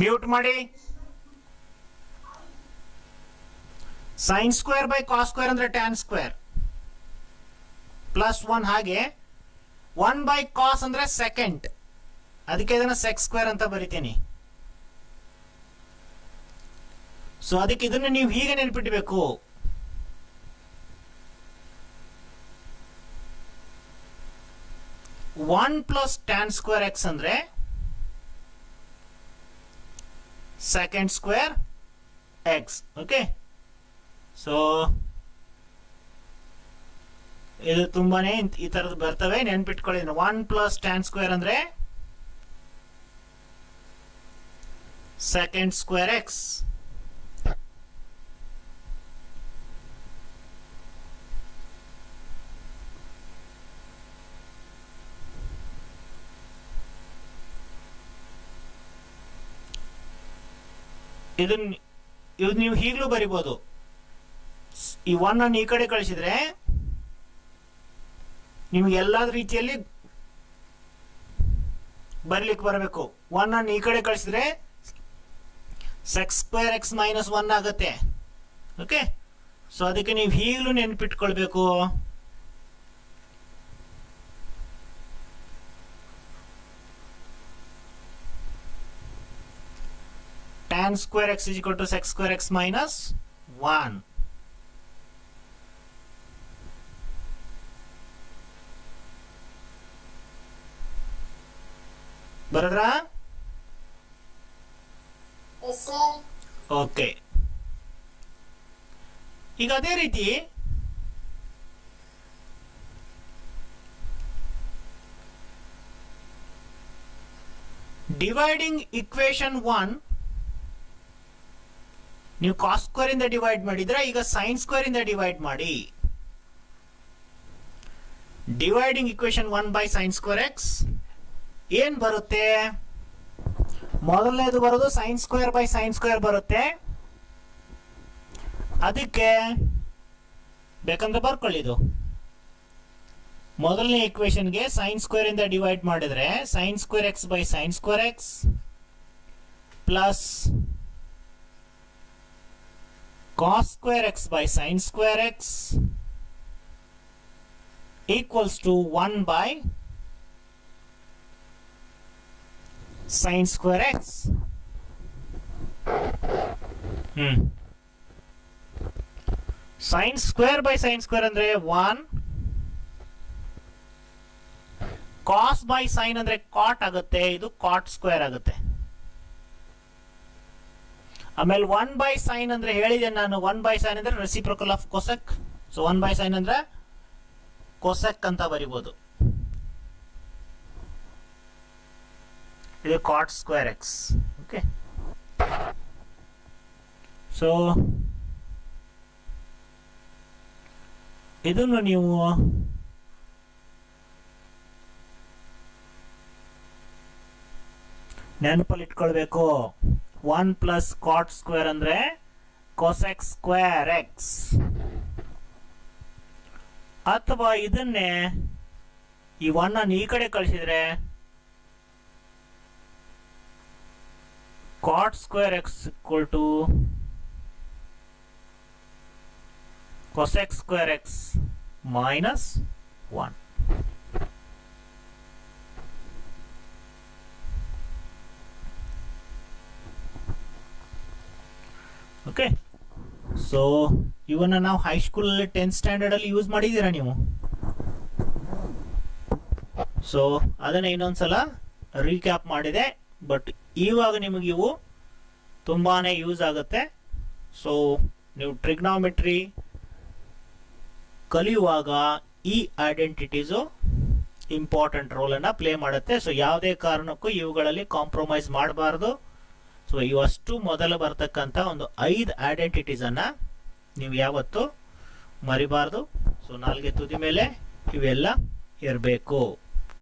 ಮ್ಯೂಟ್ ಮಾಡಿ. Sine square by cos square ಅಂದ್ರೆ ಟ್ಯಾನ್ ಸ್ಕ್ವೇರ್ ಪ್ಲಸ್ 1. ಹಾಗೆ 1 ಬೈ ಕಾಸ್ ಅಂದ್ರೆ ಸೆಕೆಂಡ್, ಅದಕ್ಕೆ ಇದನ್ನ ಸೆಕ್ ಸ್ಕ್ವೇರ್ ಅಂತ ಬರಿತೀನಿ. ಸೊ ಅದಕ್ಕೆ ಇದನ್ನ ನೀವು ಹೀಗೆ ನೆನ್ಪಿಟ್ಬೇಕು. One plus tan square X ಅಂದ್ರೆ second square X. Okay, so ಇದು ತುಂಬಾನೇ ಈ ತರದ್ದು ಬರ್ತವೆ, ನೆನ್ಪಿಟ್ಕೊಳ್ಳಿ. 1 ಪ್ಲಸ್ ಟ್ಯಾನ್ ಸ್ಕ್ವೇರ್ ಅಂದ್ರೆ ಸೆಕೆಂಡ್ ಸ್ಕ್ವೇರ್ ಎಕ್ಸ್. ಇದು ನೀವು ಹೀಗ್ಲೂ ಬರಿಬಹುದು. ಈ 1 ಅನ್ನು ಈ ಕಡೆ ಕಳಿಸಿದ್ರೆ ನಿಮ್ಗೆ ಎಲ್ಲಾದ ರೀತಿಯಲ್ಲಿ ಬರ್ಲಿಕ್ಕೆ ಬರಬೇಕು. 1 ಅನ್ನು ಈ ಕಡೆ ಕಳಿಸಿದ್ರೆ ಸೆಕ್ಸ್ ಸ್ಕ್ವೇರ್ ಎಕ್ಸ್ ಮೈನಸ್ 1 ಆಗುತ್ತೆ. ಓಕೆ, ಸೊ ಅದಕ್ಕೆ ನೀವು ಹೀಗ್ಲೂ ನೆನ್ಪಿಟ್ಕೊಳ್ಬೇಕು. tan square x is equal to sec square x minus 1. ಬರದ್ರಾ? Okay, ಈಗ ಅದೇ ರೀತಿ ಡಿವೈಡಿಂಗ್ ಇಕ್ವೇಶನ್ 1 ನೀವು ಕಾಸ್ ಸ್ಕ್ವೇರ್ ಇಂದ ಡಿವೈಡ್ ಮಾಡಿದ್ರೆ ಈಗ ಸೈನ್ ಸ್ಕ್ವೇರ್ ಇಂದ ಡಿವೈಡ್ ಮಾಡಿ. Dividing equation 1 by sine square X ಏನ್ ಬರುತ್ತೆ? ಮೊದಲನೇದು ಬರೋದು sign square by sine square ಬರುತ್ತೆ. ಅದಕ್ಕೆ ಬೇಕಂದ್ರೆ ಬರ್ಕೊಳ್ಳಿ. ಇದು ಮೊದಲನೇ ಇಕ್ವೇಶನ್ಗೆ ಸೈನ್ ಸ್ಕ್ವೇರ್ ಇಂದ ಡಿವೈಡ್ ಮಾಡಿದ್ರೆ sign square X by sine square X plus cos square x by sin square x equals to 1 by sin square x. sin square by sin square ಅಂದ್ರೆ 1, cos by sin ಅಂದ್ರೆ cot ಆಗುತ್ತೆ, ಇದು cot square ಆಗುತ್ತೆ. ಆಮೇಲೆ 1 by sine ಅಂದ್ರೆ ಹೇಳಿದೆ ನಾನು, 1 by sine ಅಂದ್ರೆ reciprocal of cosec. So 1 by sine ಅಂದ್ರೆ ಕೊಸೆಕ್ ಅಂತ ಬರಿಬಹುದು. ಇದು cot square X. Okay, so ಇದನ್ನು ನೀವು ನೆನಪಲ್ಲಿ ಇಟ್ಕೊಳ್ಬೇಕು. 1 ಪ್ಲಸ್ ಕಾಟ್ ಸ್ಕ್ವೇರ್ ಅಂದ್ರೆ cosec ಸ್ಕ್ವೇರ್ ಎಕ್ಸ್, ಅಥವಾ ಇದನ್ನೇ ಈ 1 ಅನ್ನು ಈ ಕಡೆ ಕಳಿಸಿದ್ರೆ cot square x equal to cosec square x minus 1. Okay, so ಇವನ್ನ ನಾವು ಹೈಸ್ಕೂಲಲ್ಲಿ 10th ಸ್ಟ್ಯಾಂಡರ್ಡಲ್ಲಿ ಯೂಸ್ ಮಾಡಿದ್ದೀರಾ ನೀವು. ಸೊ ಅದನ್ನ ಇನ್ನೊಂದ್ಸಲ ರೀಕ್ಯಾಪ್ ಮಾಡಿದೆ, ಬಟ್ ಇವಾಗ ನಿಮಗೆ ಇವು ತುಂಬಾನೇ ಯೂಸ್ ಆಗುತ್ತೆ. ಸೊ ನೀವು ಟ್ರಿಗ್ನಾಮೆಟ್ರಿ ಕಲಿಯುವಾಗ ಈ ಐಡೆಂಟಿಟೀಸು ಇಂಪಾರ್ಟೆಂಟ್ ರೋಲನ್ನು ಪ್ಲೇ ಮಾಡುತ್ತೆ. ಸೊ ಯಾವುದೇ ಕಾರಣಕ್ಕೂ ಇವುಗಳಲ್ಲಿ ಕಾಂಪ್ರಮೈಸ್ ಮಾಡಬಾರ್ದು. ಸೊ ಇವಷ್ಟು ಮೊದಲು ಬರ್ತಕ್ಕಂಥ ಒಂದು 5 ಐಡೆಂಟಿಟೀಸನ್ನು ನೀವು ಯಾವತ್ತೂ ಮರಿಬಾರ್ದು. ಸೊ ನಾಲ್ಗೆ ತುದಿ ಮೇಲೆ ಇವೆಲ್ಲ ಇರಬೇಕು.